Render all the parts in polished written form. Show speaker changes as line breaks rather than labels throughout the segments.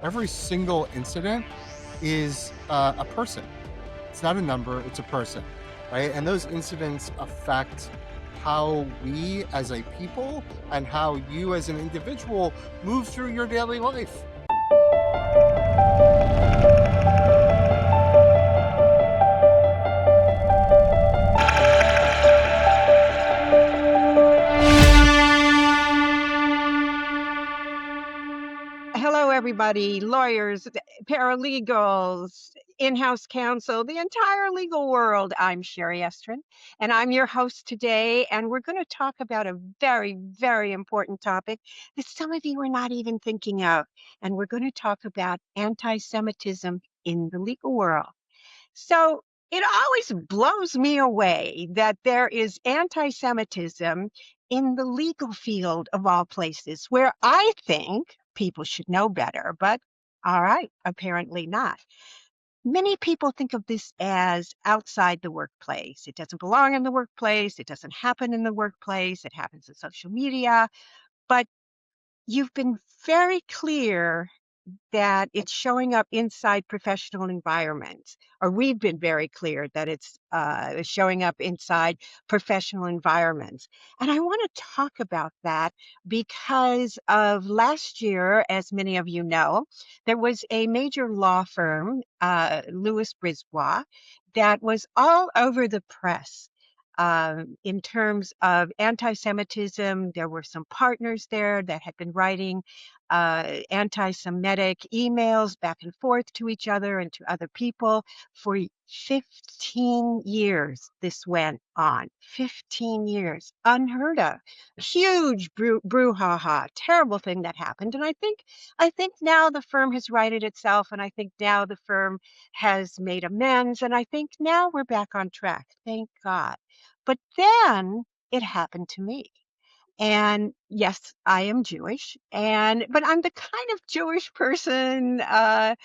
Every single incident is a person. It's not a number, it's a person, right? And those incidents affect how we as a people and how you as an individual move through your daily life.
Hello, everybody, lawyers, paralegals, in-house counsel, the entire legal world. I'm Chere Estrin, and I'm your host today, and we're going to talk about a very, very important topic that some of you are not even thinking of, and we're going to talk about anti-Semitism in the legal world. So it always blows me away that there is anti-Semitism in the legal field of all places, where I think people should know better, but all right, apparently not. Many people think of this as outside the workplace. It doesn't belong in the workplace. It doesn't happen in the workplace. It happens in social media. But you've been very clear that it's showing up inside professional environments, or we've been very clear that it's showing up inside professional environments. And I want to talk about that because of last year, as many of you know, there was a major law firm, Louis Brisbois, that was all over the press. In terms of anti-Semitism, there were some partners there that had been writing anti-Semitic emails back and forth to each other and to other people for 15 years. This went on 15 years, unheard of, huge brouhaha, terrible thing that happened. And I think now the firm has righted itself, and I think now the firm has made amends, and I think now we're back on track. Thank God. But then it happened to me. And yes, I am Jewish, but I'm the kind of Jewish person. I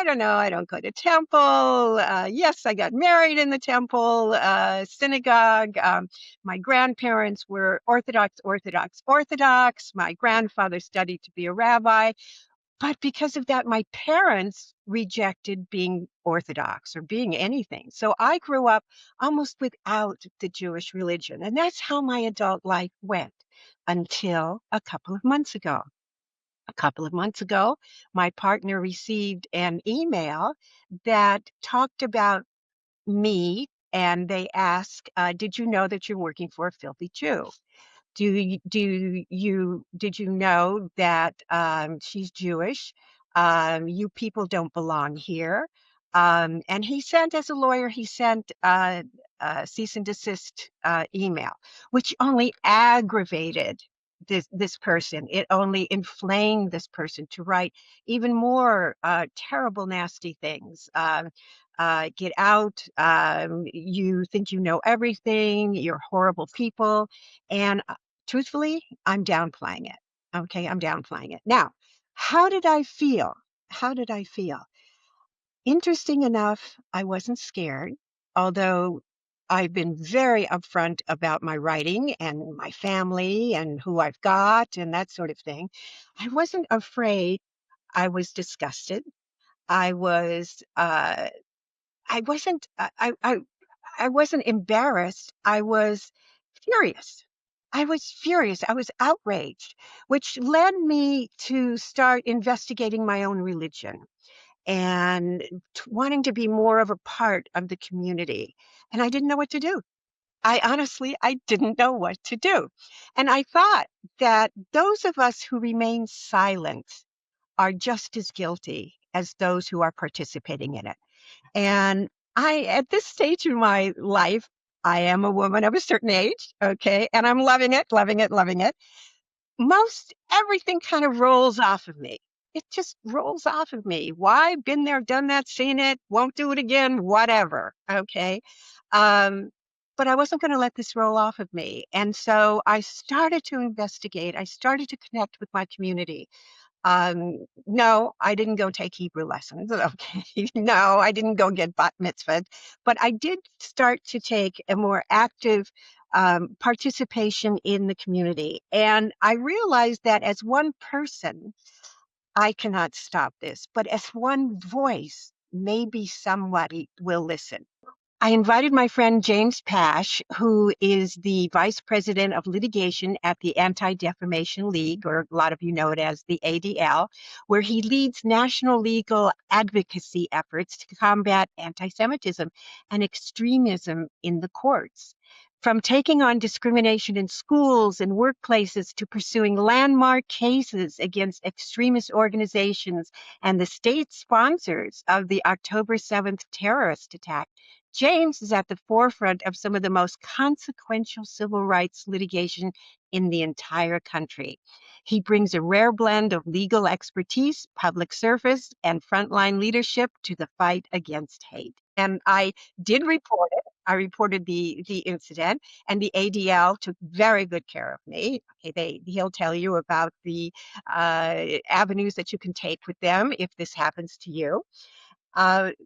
don't know. I don't go to temple. Yes, I got married in the temple, synagogue. My grandparents were Orthodox, Orthodox, Orthodox. My grandfather studied to be a rabbi. But because of that, my parents rejected being Orthodox or being anything. So I grew up almost without the Jewish religion. And that's how my adult life went until a couple of months ago. A couple of months ago, my partner received an email that talked about me, and they asked, did you know that you're working for a filthy Jew? Did you know that she's Jewish? You people don't belong here. And he sent, as a lawyer, he sent a cease and desist email, which only aggravated this person. It only inflamed this person to write even more terrible, nasty things. Get out. You think you know everything. You're horrible people. And truthfully, I'm downplaying it. Okay, I'm downplaying it. Now, how did I feel? How did I feel? Interesting enough, I wasn't scared, although I've been very upfront about my writing and my family and who I've got and that sort of thing. I wasn't afraid. I was disgusted. I was. I wasn't. I wasn't embarrassed. I was furious. I was furious. I was outraged, which led me to start investigating my own religion and wanting to be more of a part of the community. And I didn't know what to do. I didn't know what to do. And I thought that those of us who remain silent are just as guilty as those who are participating in it. And at this stage in my life, I am a woman of a certain age, okay, and I'm loving it, loving it, loving it. Most everything kind of rolls off of me. It just rolls off of me. Why? Been there, done that, seen it, won't do it again, whatever, okay? Um, but I wasn't going to let this roll off of me. And so I started to investigate. I started to connect with my community. No, I didn't go take Hebrew lessons. Okay. No, I didn't go get bat mitzvah, but I did start to take a more active participation in the community. And I realized that as one person, I cannot stop this, but as one voice, maybe somebody will listen. I invited my friend James Pasch, who is the Vice President of Litigation at the Anti-Defamation League, or a lot of you know it as the ADL, where he leads national legal advocacy efforts to combat anti-Semitism and extremism in the courts. From taking on discrimination in schools and workplaces to pursuing landmark cases against extremist organizations and the state sponsors of the October 7th terrorist attack, James is at the forefront of some of the most consequential civil rights litigation in the entire country. He brings a rare blend of legal expertise, public service, and frontline leadership to the fight against hate. And I did report it. I reported the incident, and the ADL took very good care of me. Okay, he'll tell you about the avenues that you can take with them if this happens to you.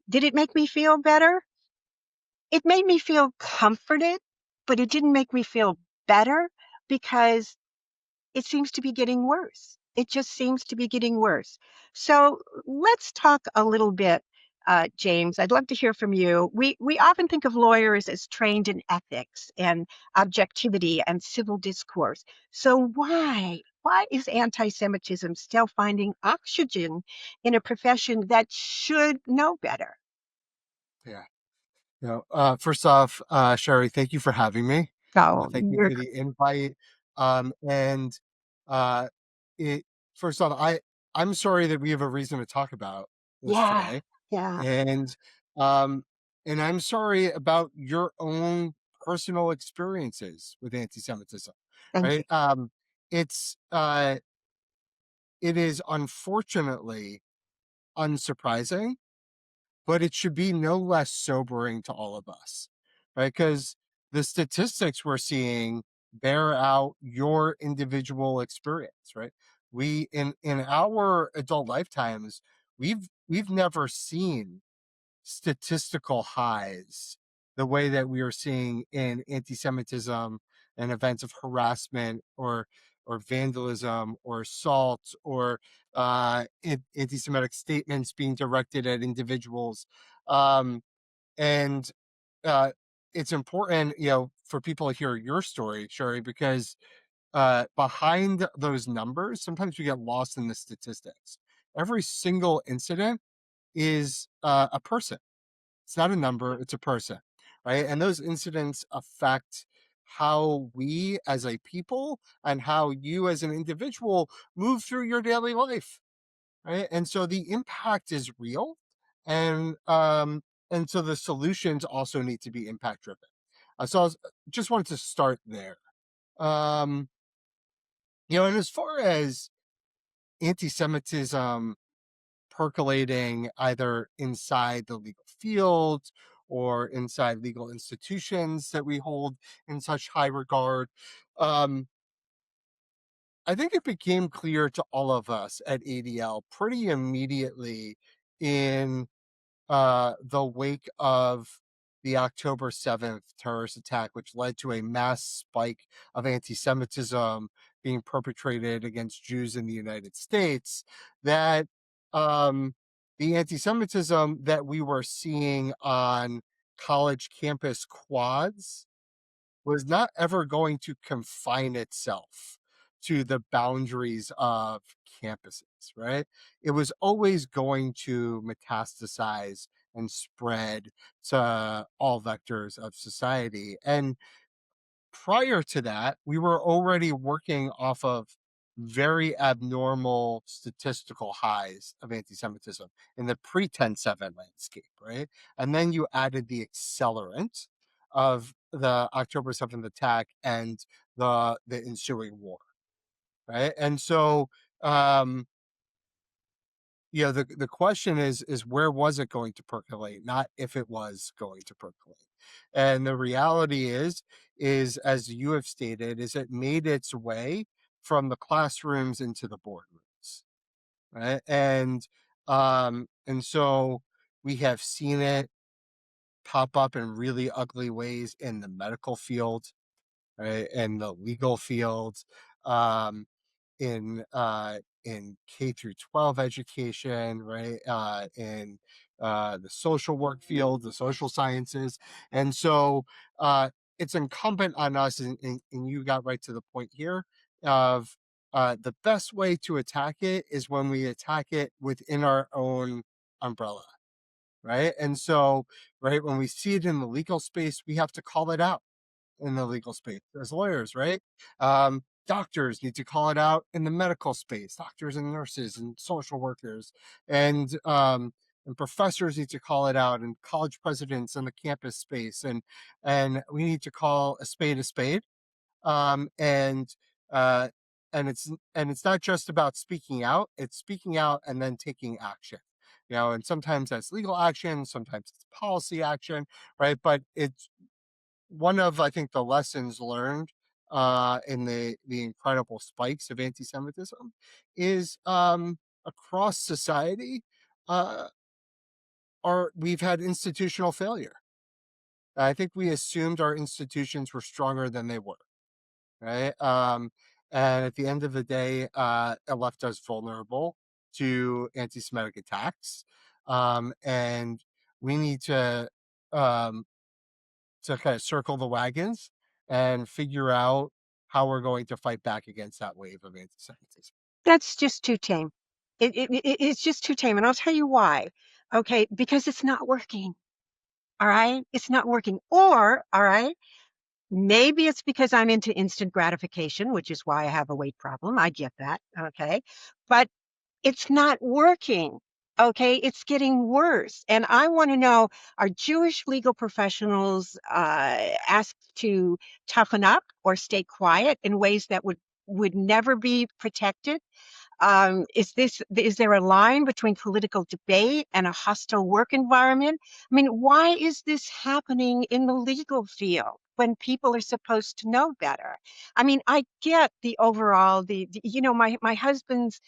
Did it make me feel better? It made me feel comforted, but it didn't make me feel better because it seems to be getting worse. It just seems to be getting worse. So let's talk a little bit, James. I'd love to hear from you. We often think of lawyers as trained in ethics and objectivity and civil discourse. So why is anti-Semitism still finding oxygen in a profession that should know better?
Yeah. First off, Sherry, thank you for having me.
Oh,
Thank you for the invite. And uh, it first off, I'm sorry that we have a reason to talk about this
yeah,
today,
yeah.
and um, and I'm sorry about your own personal experiences with anti-Semitism.
Thank you.
Right? It's it is unfortunately unsurprising, but it should be no less sobering to all of us, right? Because the statistics we're seeing bear out your individual experience, right? We in our adult lifetimes, we've never seen statistical highs the way that we are seeing in anti-Semitism and events of harassment or vandalism or assault or anti-Semitic statements being directed at individuals. Um, and uh, it's important, for people to hear your story, Sherry, because behind those numbers, sometimes we get lost in the statistics. Every single incident is a person. It's not a number, it's a person, right? And those incidents affect how we as a people and how you as an individual move through your daily life, right? And so the impact is real, and so the solutions also need to be impact driven. So just wanted to start there. Um, and as far as anti-Semitism percolating either inside the legal field or inside legal institutions that we hold in such high regard. Um, I think it became clear to all of us at ADL pretty immediately in the wake of the October 7th terrorist attack, which led to a mass spike of anti Semitism being perpetrated against Jews in the United States, that um, the anti Semitism that we were seeing on college campus quads was not ever going to confine itself to the boundaries of campuses, right? It was always going to metastasize and spread to all vectors of society. And prior to that, we were already working off of very abnormal statistical highs of anti-Semitism in the pre-10/7 landscape, right? And then you added the accelerant of the October 7th attack and the ensuing war, right? And so um the question is where was it going to percolate, not if it was going to percolate. And the reality is as you have stated, is it made its way from the classrooms into the boardrooms, right? And so we have seen it pop up in really ugly ways in the medical field, right, and the legal field, um in in K through 12 education, right? In the social work field, the social sciences. And so it's incumbent on us, and you got right to the point here of the best way to attack it is when we attack it within our own umbrella, right? And so, right, when we see it in the legal space, we have to call it out in the legal space as lawyers, right? Doctors need to call it out in the medical space, doctors and nurses and social workers, and professors need to call it out, and college presidents in the campus space, and we need to call a spade a spade. Um, and uh, and it's not just about speaking out; it's speaking out and then taking action. And sometimes that's legal action, sometimes it's policy action, right? But it's one of, I think, the lessons learned in the incredible spikes of anti-Semitism is across society, uh, we've had institutional failure. I think we assumed our institutions were stronger than they were, right? And at the end of the day, it left us vulnerable to anti-Semitic attacks, and we need um, to kind of circle the wagons and figure out how we're going to fight back against that wave of anti-Semitism.
That's just too tame. It's just too tame, and I'll tell you why. Okay, because it's not working. All right, it's not working. Or, all right, maybe it's because I'm into instant gratification, which is why I have a weight problem. I get that. Okay, but it's not working. Okay, it's getting worse. And I want to know, are Jewish legal professionals asked to toughen up or stay quiet in ways that would never be protected? Is there a line between political debate and a hostile work environment? I mean, why is this happening in the legal field when people are supposed to know better? I mean, I get the overall, my husband's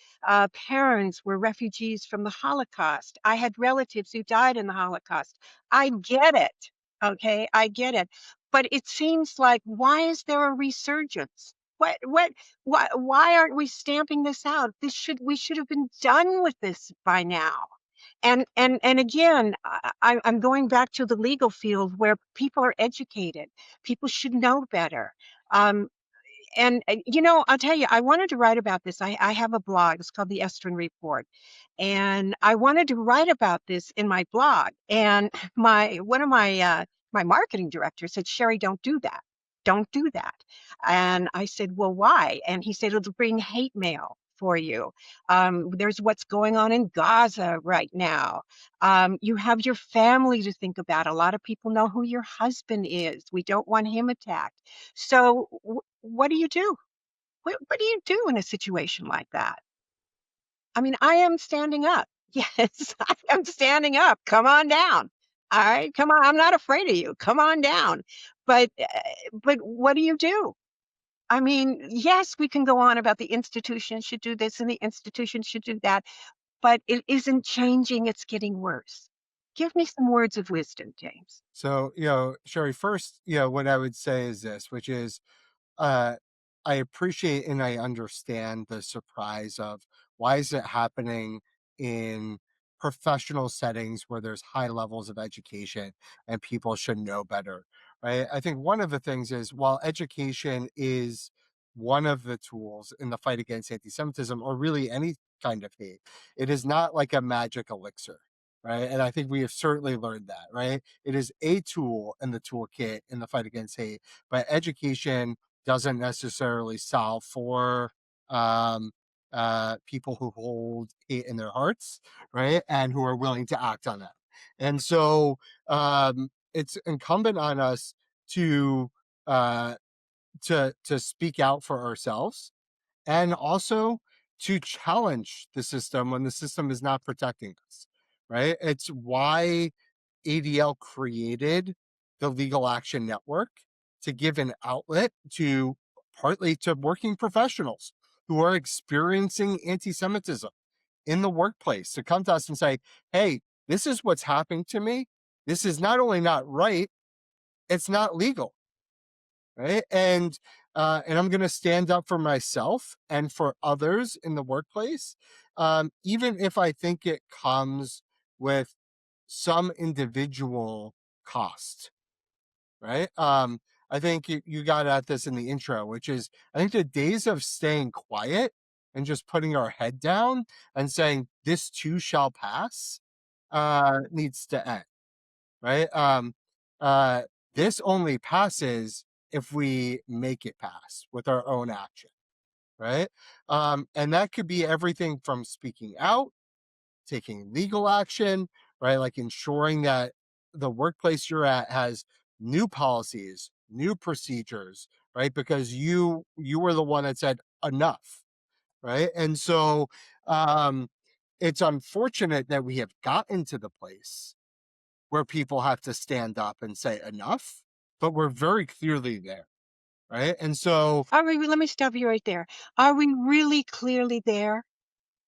parents were refugees from the Holocaust. I had relatives who died in the Holocaust. I get it. Okay, I get it. But it seems like, why is there a resurgence? Why aren't we stamping this out? We should have been done with this by now. And again, I'm going back to the legal field where people are educated. People should know better. Um, I'll tell you, I wanted to write about this. I have a blog. It's called the Estrin Report, and I wanted to write about this in my blog. And my one of my marketing directors said, "Sherry, don't do that. Don't do that." And I said, "Well, why?" And he said, "It'll bring hate mail for you. There's what's going on in Gaza right now. You have your family to think about. A lot of people know who your husband is. We don't want him attacked. So what do you do? What do you do in a situation like that?" I mean, I am standing up. Yes, I am standing up. Come on down. All right, come on. I'm not afraid of you. Come on down. But what do you do? I mean, yes, we can go on about the institution should do this and the institution should do that, but it isn't changing. It's getting worse. Give me some words of wisdom, James.
So, Sherry, first, what I would say is this, which is uh, I appreciate and I understand the surprise of why is it happening in professional settings where there's high levels of education and people should know better, right? I think one of the things is while education is one of the tools in the fight against anti-Semitism or really any kind of hate, it is not like a magic elixir. Right. And I think we have certainly learned that, right? It is a tool in the toolkit in the fight against hate, but education doesn't necessarily solve for um, people who hold hate in their hearts, right, and who are willing to act on that. And so it's incumbent on us to uh, to speak out for ourselves and also to challenge the system when the system is not protecting us, right? It's why ADL created the Legal Action Network to give an outlet to partly to working professionals who are experiencing anti-Semitism in the workplace to come to us and say, hey, this is what's happening to me. This is not only not right, it's not legal, right? And and I'm going to stand up for myself and for others in the workplace, even if I think it comes with some individual cost, right? I think you got at this in the intro, which is I think the days of staying quiet and just putting our head down and saying this too shall pass needs to end, right? Uh, this only passes if we make it pass with our own action, right? And that could be everything from speaking out, taking legal action, right? Like ensuring that the workplace you're at has new policies, new procedures, right? Because you were the one that said enough, right? And so um it's unfortunate that we have gotten to the place where people have to stand up and say enough, but we're very clearly there, right? And so
Are we let me stop you right there. Are we really clearly there?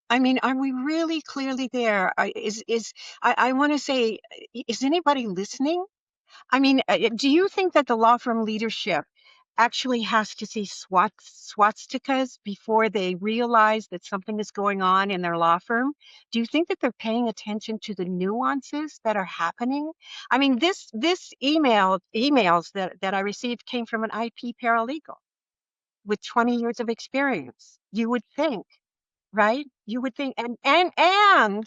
I mean, are we really clearly there? I wanna say, is anybody listening? I mean, do you think that the law firm leadership actually has to see swastikas before they realize that something is going on in their law firm? Do you think that they're paying attention to the nuances that are happening? I mean, this emails that I received came from an IP paralegal with 20 years of experience. You would think, right? You would think, and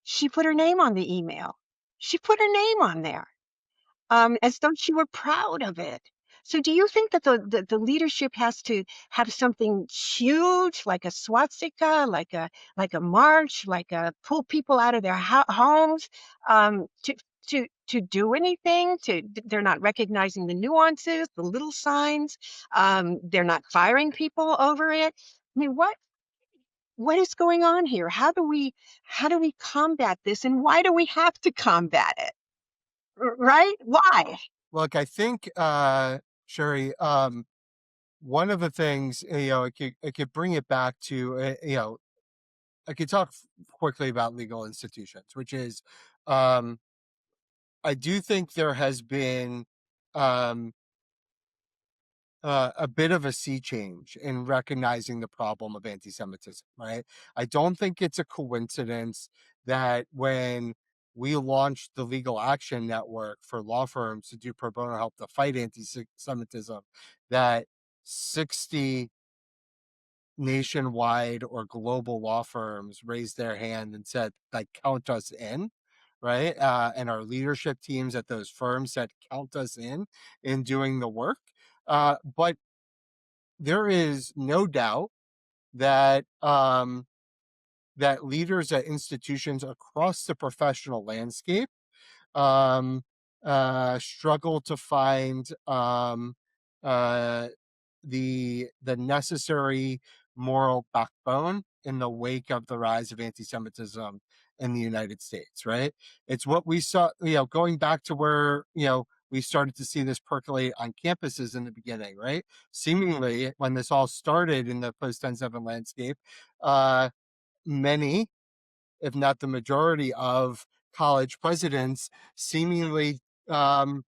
she put her name on the email. She put her name on there, as though she were proud of it. So do you think that the leadership has to have something huge, like a swastika, like a march, like a pull people out of their homes, to do anything? They're not recognizing the nuances, the little signs. They're not firing people over it. I mean, what is going on here? How do we combat this, and why do we have to combat it? Right? Why?
look, I think Sherry, one of the things, I could bring it back to I could talk quickly about legal institutions, which is um I do think there has been um a bit of a sea change in recognizing the problem of anti-Semitism, right? I don't think it's a coincidence that when we launched the Legal Action Network for law firms to do pro bono help to fight anti-Semitism, that 60 nationwide or global law firms raised their hand and said, like, count us in, right? And our leadership teams at those firms said, count us in doing the work. But there is no doubt that that leaders at institutions across the professional landscape um, struggle to find uh, the necessary moral backbone in the wake of the rise of anti-Semitism in the United States. Right? It's what we saw. Going back to where we started to see this percolate on campuses in the beginning. Right? Seemingly, when this all started in the post 10/7 landscape, uh, many, if not the majority of college presidents seemingly um,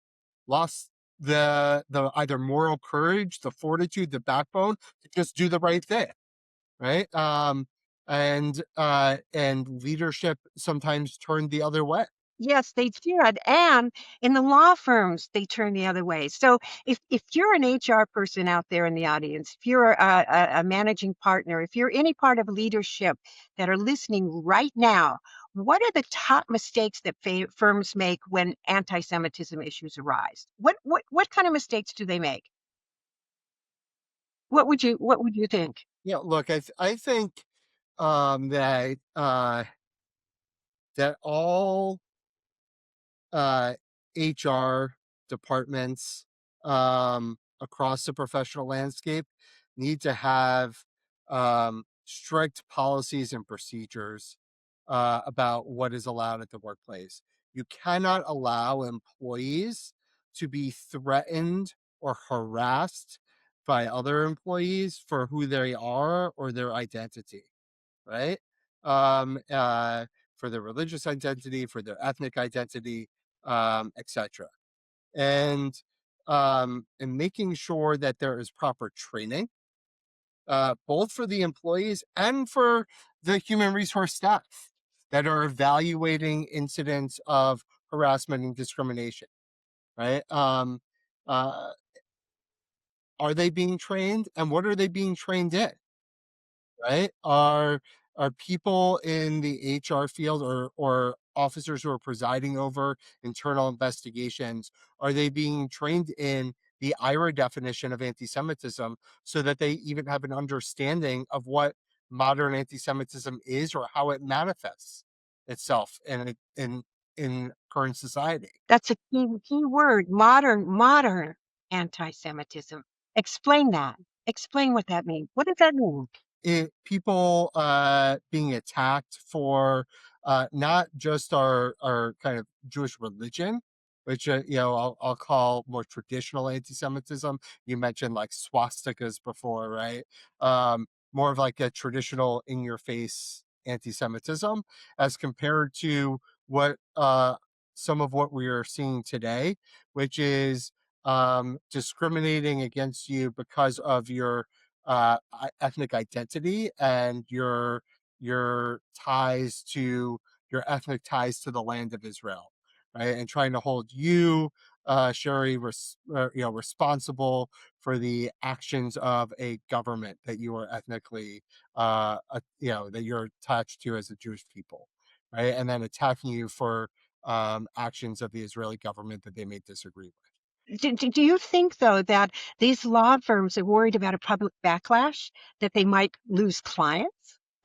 lost the either moral courage, the fortitude, the backbone to just do the right thing, right? And leadership sometimes turned the other way.
Yes, they did, and in the law firms, they turn the other way. So if you're an HR person out there in the audience, if you're a managing partner, if you're any part of leadership that are listening right now, what are the top mistakes that firms make when anti-Semitism issues arise? What kind of mistakes do they make? What would you think?
Look, I think that that all uh, HR departments across the professional landscape need to have strict policies and procedures about what is allowed at the workplace. You cannot allow employees to be threatened or harassed by other employees for who they are or their identity, right? Um, uh, for their religious identity, for their ethnic identity, etc. And and making sure that there is proper training, both for the employees and for the human resource staff that are evaluating incidents of harassment and discrimination, right? Uh, are they being trained, and what are they being trained in? Right? Are people in the HR field, or officers who are presiding over internal investigations, are they being trained in the IRA definition of anti-Semitism so that they even have an understanding of what modern anti-Semitism is, or how it manifests itself in current society?
That's a key word, modern anti-Semitism. Explain that. Explain what that means. What does that mean?
People being attacked for not just our kind of Jewish religion, which I'll call more traditional anti-Semitism. You mentioned like swastikas before, right? More of like a traditional in-your-face anti-Semitism, as compared to what some of what we are seeing today, which is discriminating against you because of your ethnic identity and your ties to your ethnic ties to the land of Israel, right? And trying to hold you, Sherry, responsible for the actions of a government that you are ethnically, that you're attached to as a Jewish people, right? And then attacking you for actions of the Israeli government that they may disagree with.
Do you think, though, that these law firms are worried about a public backlash, that they might lose clients?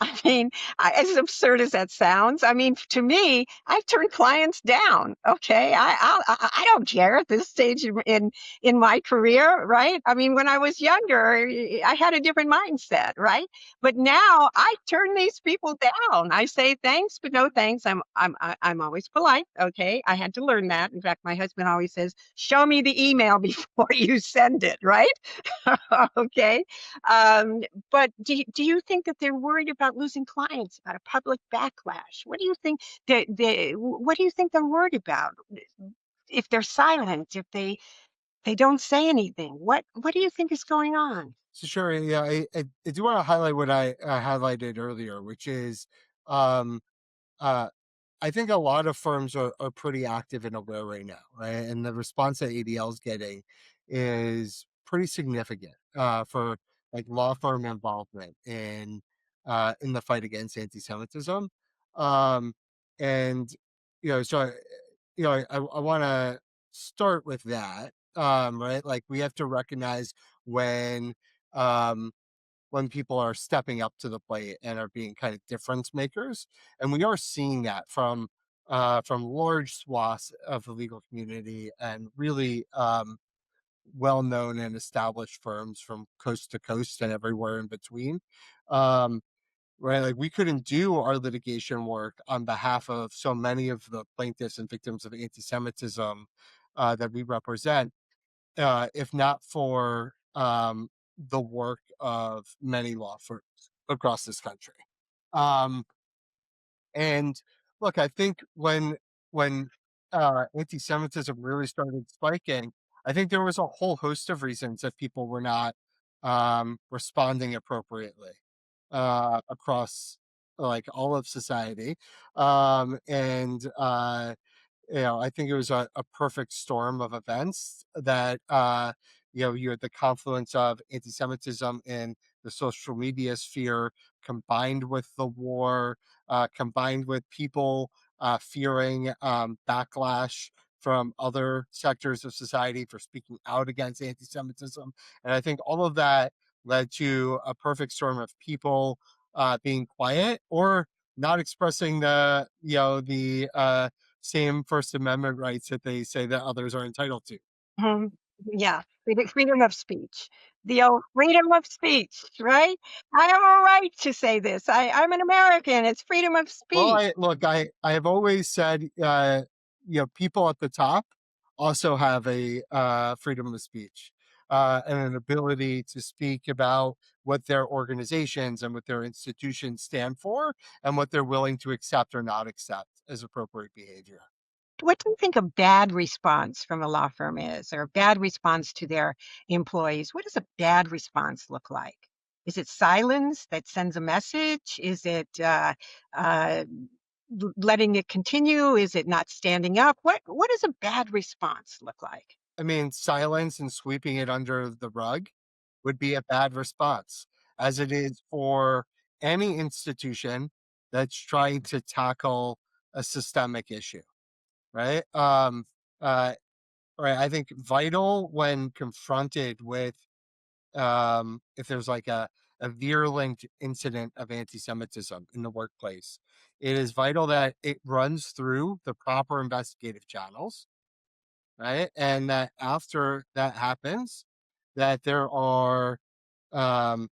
I mean, as absurd as that sounds, I mean, to me, I've turned clients down. Okay, I don't care at this stage in my career, right? I mean, when I was younger, I had a different mindset, right? But now I turn these people down. I say thanks, but no thanks. I'm always polite. Okay, I had to learn that. In fact, my husband always says, "Show me the email before you send it." Right? Okay. Um, but do you think that they're worried about losing clients, about a public backlash? What do you think what do you think they're worried about? If they're silent, if they don't say anything, what do you think is going on?
So sure, yeah, I do want to highlight what I highlighted earlier, which is um, uh, I think a lot of firms are pretty active and aware right now, right? And the response that ADL is getting is pretty significant for like law firm involvement in the fight against anti-Semitism. Um, and so I want to start with that, right? Like we have to recognize when um, when people are stepping up to the plate and are being kind of difference makers, and we are seeing that from large swaths of the legal community, and really well known and established firms from coast to coast and everywhere in between. Um, right, like we couldn't do our litigation work on behalf of so many of the plaintiffs and victims of anti-Semitism that we represent, if not for the work of many law firms across this country. Um, and look, I think when anti-Semitism really started spiking, I think there was a whole host of reasons that people were not responding appropriately across like all of society, and I think it was a perfect storm of events that, you had the confluence of anti-Semitism in the social media sphere, combined with the war, combined with people fearing backlash from other sectors of society for speaking out against anti-Semitism. And I think all of that led to a perfect storm of people being quiet, or not expressing the same First Amendment rights that they say that others are entitled to.
Mhm. Yeah, freedom of speech. The old freedom of speech, right? I have a right to say this. I'm an American. It's freedom of
Well,
speech.
I have always said, people at the top also have a freedom of speech, and an ability to speak about what their organizations and what their institutions stand for, and what they're willing to accept or not accept as appropriate behavior.
What do you think a bad response from a law firm is, or a bad response to their employees? What does a bad response look like? Is it silence that sends a message? Is it uh, letting it continue? Is it not standing up? What does a bad response look like?
I mean, silence and sweeping it under the rug would be a bad response, as it is for any institution that's trying to tackle a systemic issue, right? Uh, right. I think vital when confronted with if there's like a virulent incident of anti-Semitism in the workplace, it is vital that it runs through the proper investigative channels, right? And that after that happens, that there are um,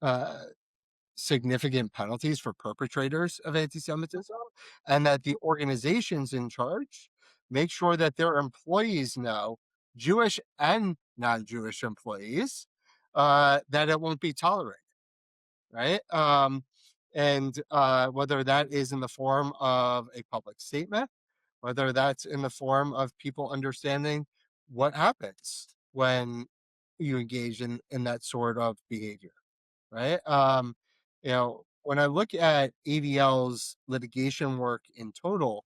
uh, significant penalties for perpetrators of anti-Semitism, and that the organizations in charge make sure that their employees know, Jewish and non-Jewish employees, that it won't be tolerated, right? And whether that is in the form of a public statement, whether that's in the form of people understanding what happens when you engage in that sort of behavior, right? When I look at ADL's litigation work in total,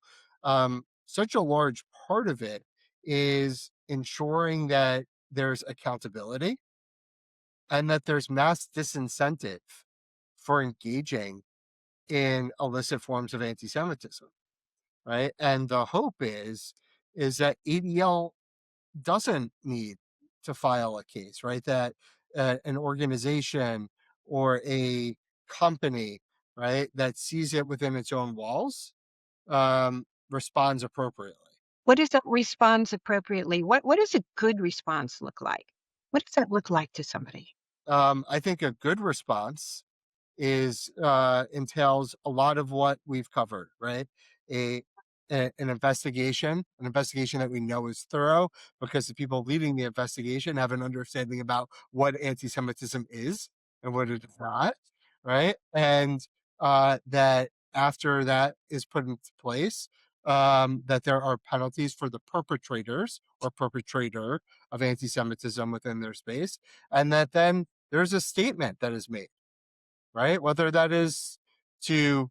such a large part of it is ensuring that there's accountability and that there's mass disincentive for engaging in illicit forms of anti-Semitism, right? And the hope is that ADL doesn't need to file a case, right? That an organization or a company, right, that sees it within its own walls, responds appropriately.
What is that response appropriately? What does a good response look like? What does that look like to somebody?
I think a good response is entails a lot of what we've covered, right? A, an investigation that we know is thorough because the people leading the investigation have an understanding about what anti-Semitism is and what it is not, right? And that after that is put into place, that there are penalties for the perpetrators or perpetrator of anti-Semitism within their space, and that then there's a statement that is made, right? Whether that is to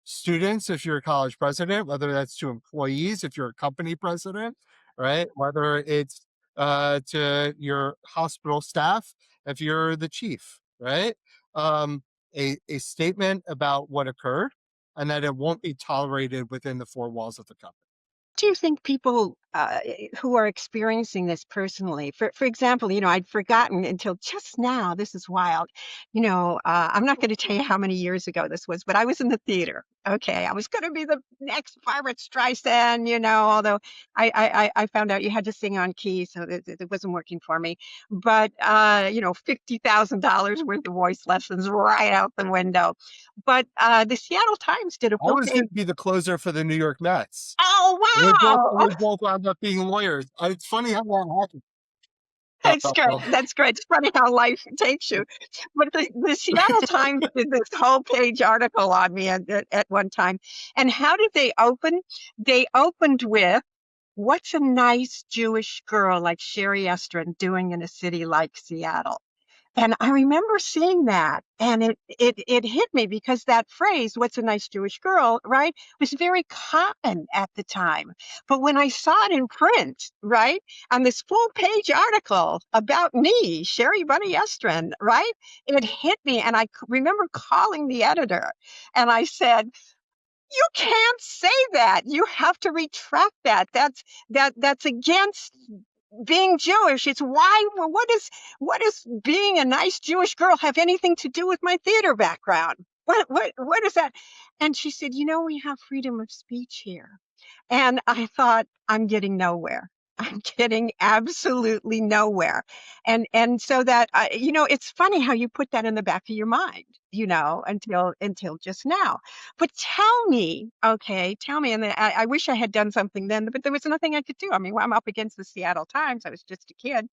students, if you're a college president, whether that's to employees, if you're a company president, right? Whether it's to your hospital staff, if you're the chief, right? Um, a statement about what occurred and that it won't be tolerated within the four walls of the company.
Do you think people who are experiencing this personally, for example, I'd forgotten until just now, this is wild. I'm not going to tell you how many years ago this was, but I was in the theater. Okay. I was going to be the next Barbara Streisand, although I found out you had to sing on key, so it wasn't working for me. But, $50,000 worth of voice lessons right out the window. But the Seattle Times did a
I
full
was
page.
going to be the closer for the New York Mets.
Oh,
We
wow.
both wound up being lawyers. It's funny how that
That's great.
happened.
That's great. It's funny how life takes you. But the Seattle Times did this whole page article on me at one time. And how did they open? They opened with, "What's a nice Jewish girl like Chere Estrin doing in a city like Seattle?" And I remember seeing that, and it hit me because that phrase, "What's a nice Jewish girl," right, was very common at the time. But when I saw it in print, right, on this full page article about me, Sherry Bunny Estrin, right, it hit me. And I remember calling the editor and I said, "You can't say that. You have to retract that. That's against being Jewish. It's why what is being a nice Jewish girl have anything to do with my theater background? What is that?" And she said, "We have freedom of speech here." And I thought, I'm getting nowhere. I'm getting absolutely nowhere. And so that it's funny how you put that in the back of your mind, until just now. But tell me, okay, tell me, and then I wish I had done something then, but there was nothing I could do. I mean, I'm up against the Seattle Times. I was just a kid.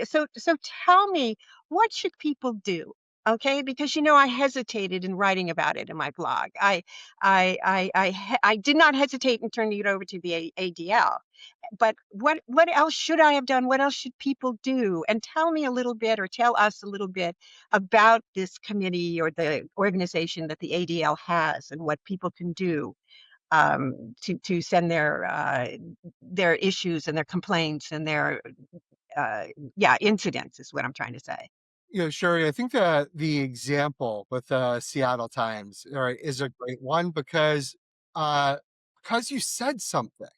So tell me, what should people do? Okay, because I hesitated in writing about it in my blog. I did not hesitate in turning it over to the ADL. But what else should I have done? What else should people do? And tell me a little bit, or tell us a little bit about this committee or the organization that the ADL has, and what people can do to send their issues and their complaints and their uh, yeah, incidents is what I'm trying to say.
Sherry, I think the example with the Seattle Times, all right, is a great one uh, because you said something.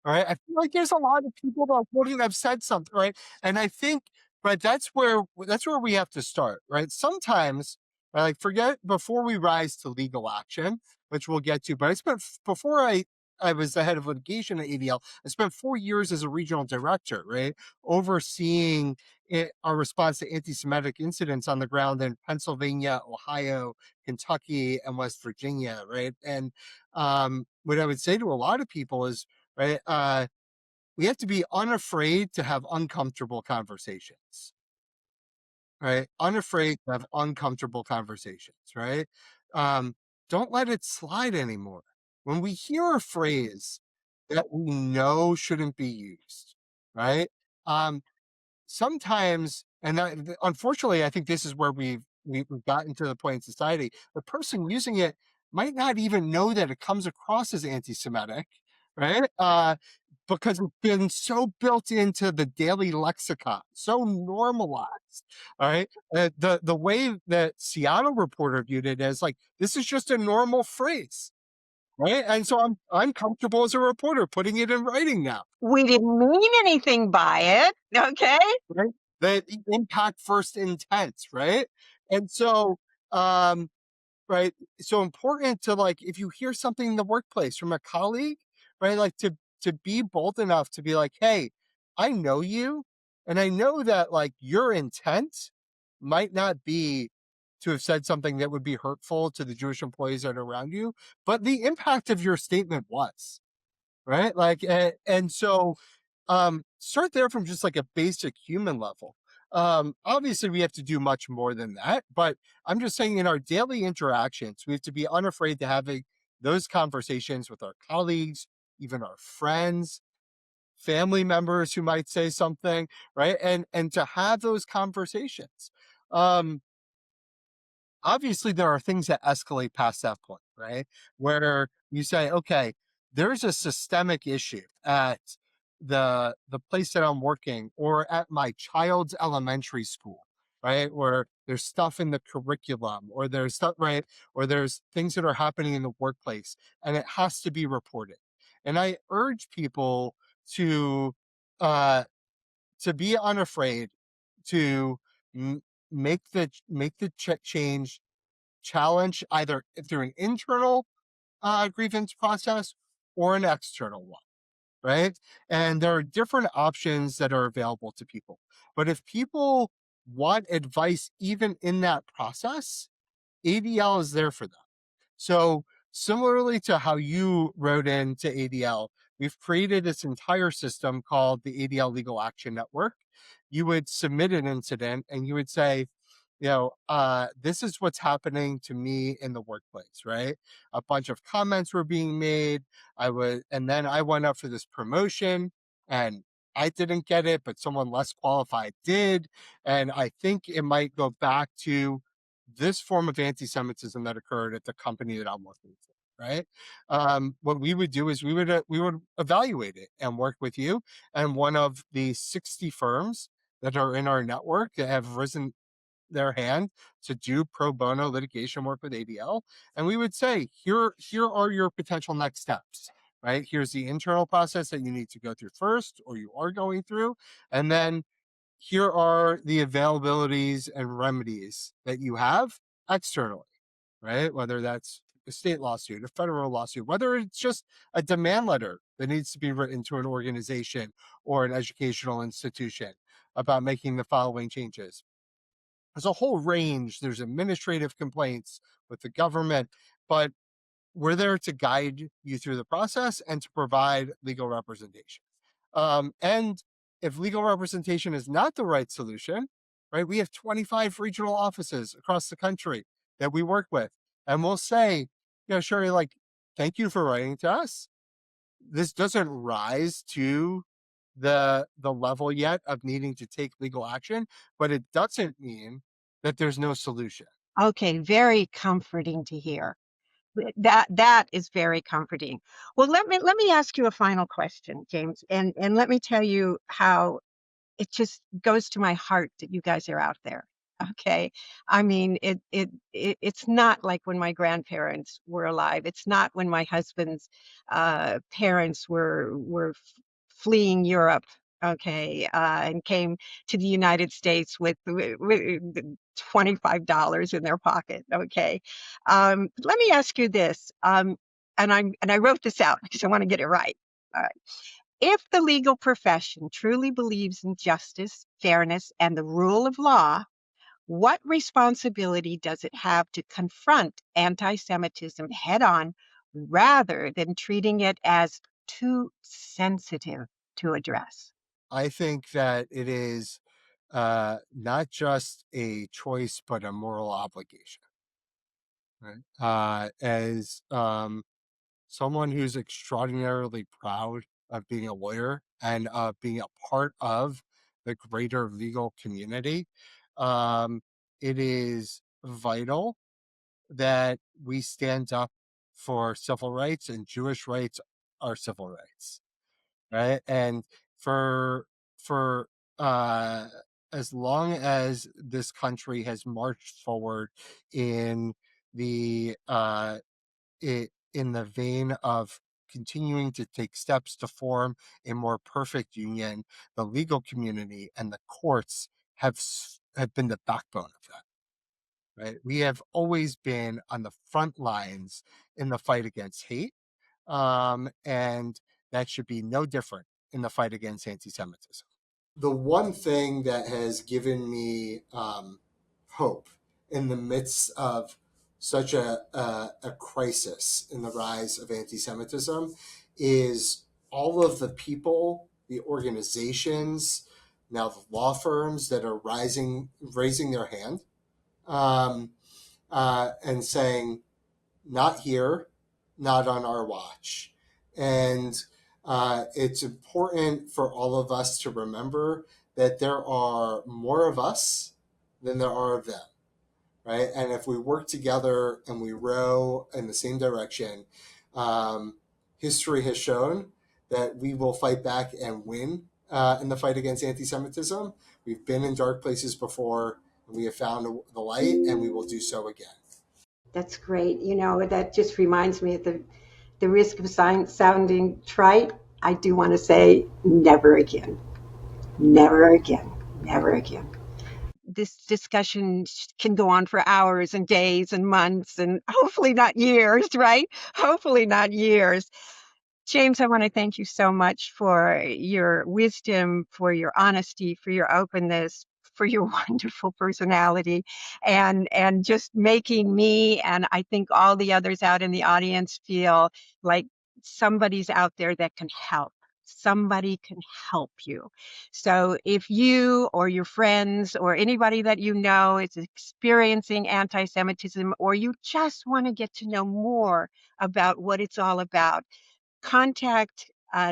Right? I feel like there's a lot of people that wouldn't have said something, right? And I think, right, that's where we have to start, right? Sometimes, right, like forget before we rise to legal action, which we'll get to, but before I was the head of litigation at ADL, I spent 4 years as a regional director, right, overseeing our response to anti-Semitic incidents on the ground in Pennsylvania, Ohio, Kentucky, and West Virginia, right? And what I would say to a lot of people is, right? We have to be unafraid to have uncomfortable conversations, right? Unafraid to have uncomfortable conversations, right? Um, don't let it slide anymore. When we hear a phrase that we know shouldn't be used, right? Um, sometimes, and unfortunately, I think this is where we've gotten to the point in society. The person using it might not even know that it comes across as anti-Semitic, right? Because it's been so built into the daily lexicon, so normalized. All right, the way that Seattle Reporter viewed it as like this is just a normal phrase, right? And so I'm comfortable as a reporter putting it in writing now.
We didn't mean anything by it. Okay.
Right? The impact first intent, right? And so, um, right, so important to like if you hear something in the workplace from a colleague, right, like to be bold enough to be like, hey, I know you, and I know that like your intent might not be to have said something that would be hurtful to the Jewish employees that are around you, but the impact of your statement was, right? Like, and so start there from just like a basic human level. Obviously we have to do much more than that, but I'm just saying in our daily interactions we have to be unafraid to having those conversations with our colleagues, even our friends, family members who might say something, right? And to have those conversations. um Obviously there are things that escalate past that point, right? Where you say, okay, there's a systemic issue at the place that I'm working or at my child's elementary school, right? Where there's stuff in the curriculum or there's stuff, right? Or there's things that are happening in the workplace and it has to be reported. And I urge people to uh to be unafraid to m- make the change, challenge either through an internal grievance process or an external one, right? And there are different options that are available to people. But if people want advice even in that process, ADL is there for them. So, similarly to how you wrote into ADL, we've created this entire system called the ADL Legal Action Network. You would submit an incident and you would say, this is what's happening to me in the workplace, right? A bunch of comments were being made. And then I went up for this promotion and I didn't get it, but someone less qualified did. And I think it might go back to this form of anti-Semitism that occurred at the company that I'm working for, right? What we would do is we would evaluate it and work with you and one of the 60 firms that are in our network that have risen their hand to do pro bono litigation work with ADL, and we would say, here are your potential next steps. Right, here's the internal process that you need to go through first, or you are going through, and then here are the availabilities and remedies that you have externally, right? Whether that's a state lawsuit, a federal lawsuit, whether it's just a demand letter that needs to be written to an organization or an educational institution about making the following changes. There's a whole range. There's administrative complaints with the government, but we're there to guide you through the process and to provide legal representation. And if legal representation is not the right solution, right? We have 25 regional offices across the country that we work with. And we'll say, Sherry, like, thank you for writing to us. This doesn't rise to the level yet of needing to take legal action, but it doesn't mean that there's no solution.
Okay, very comforting to hear. That is very comforting. Well, let me ask you a final question, James, and let me tell you how it just goes to my heart that you guys are out there. Okay. I mean, it's not like when my grandparents were alive. It's not when my husband's parents were fleeing Europe. Okay, and came to the United States with $25 in their pocket. Okay, let me ask you this. And I wrote this out because I want to get it right. All right. If the legal profession truly believes in justice, fairness, and the rule of law, what responsibility does it have to confront anti Semitism head on rather than treating it as too sensitive to address?
I think that it is not just a choice, but a moral obligation. Right? As someone who's extraordinarily proud of being a lawyer and of being a part of the greater legal community, um, it is vital that we stand up for civil rights, and Jewish rights are civil rights, right? And for uh, as long as this country has marched forward in the in the vein of continuing to take steps to form a more perfect union, the legal community and the courts have been the backbone of that. Right, we have always been on the front lines in the fight against hate, and that should be no different in the fight against anti-Semitism. The one thing that has given me hope in the midst of such a crisis in the rise of anti-Semitism is all of the people, the organizations, now the law firms that are raising their hand, um, and saying, not here, not on our watch. And it's important for all of us to remember that there are more of us than there are of them, right? And if we work together and we row in the same direction, history has shown that we will fight back and win in the fight against anti Semitism. We've been in dark places before, and we have found the light, and we will do so again.
That's great. That just reminds me at the risk of sounding trite, I do want to say never again. Never again. Never again. This discussion can go on for hours and days and months and hopefully not years, right? Hopefully not years. James, I want to thank you so much for your wisdom, for your honesty, for your openness, for your wonderful personality, and just making me and I think all the others out in the audience feel like somebody's out there that can help. Somebody can help you. So if you or your friends or anybody that you know is experiencing anti-Semitism, or you just want to get to know more about what it's all about, contact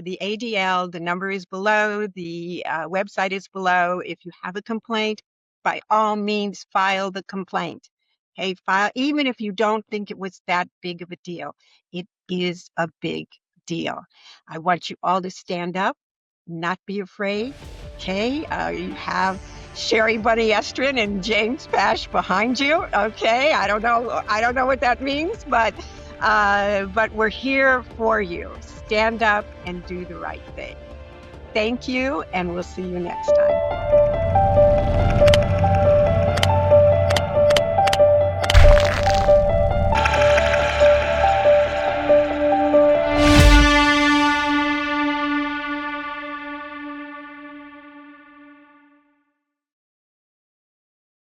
the ADL. The number is below. The website is below. If you have a complaint, by all means, file the complaint. Hey, file, even if you don't think it was that big of a deal, it is a big deal. I want you all to stand up, not be afraid. Okay, you have Chere Estrin and James Pasch behind you. Okay, I don't know what that means, but we're here for you. Stand up and do the right thing. Thank you, and we'll see you next time.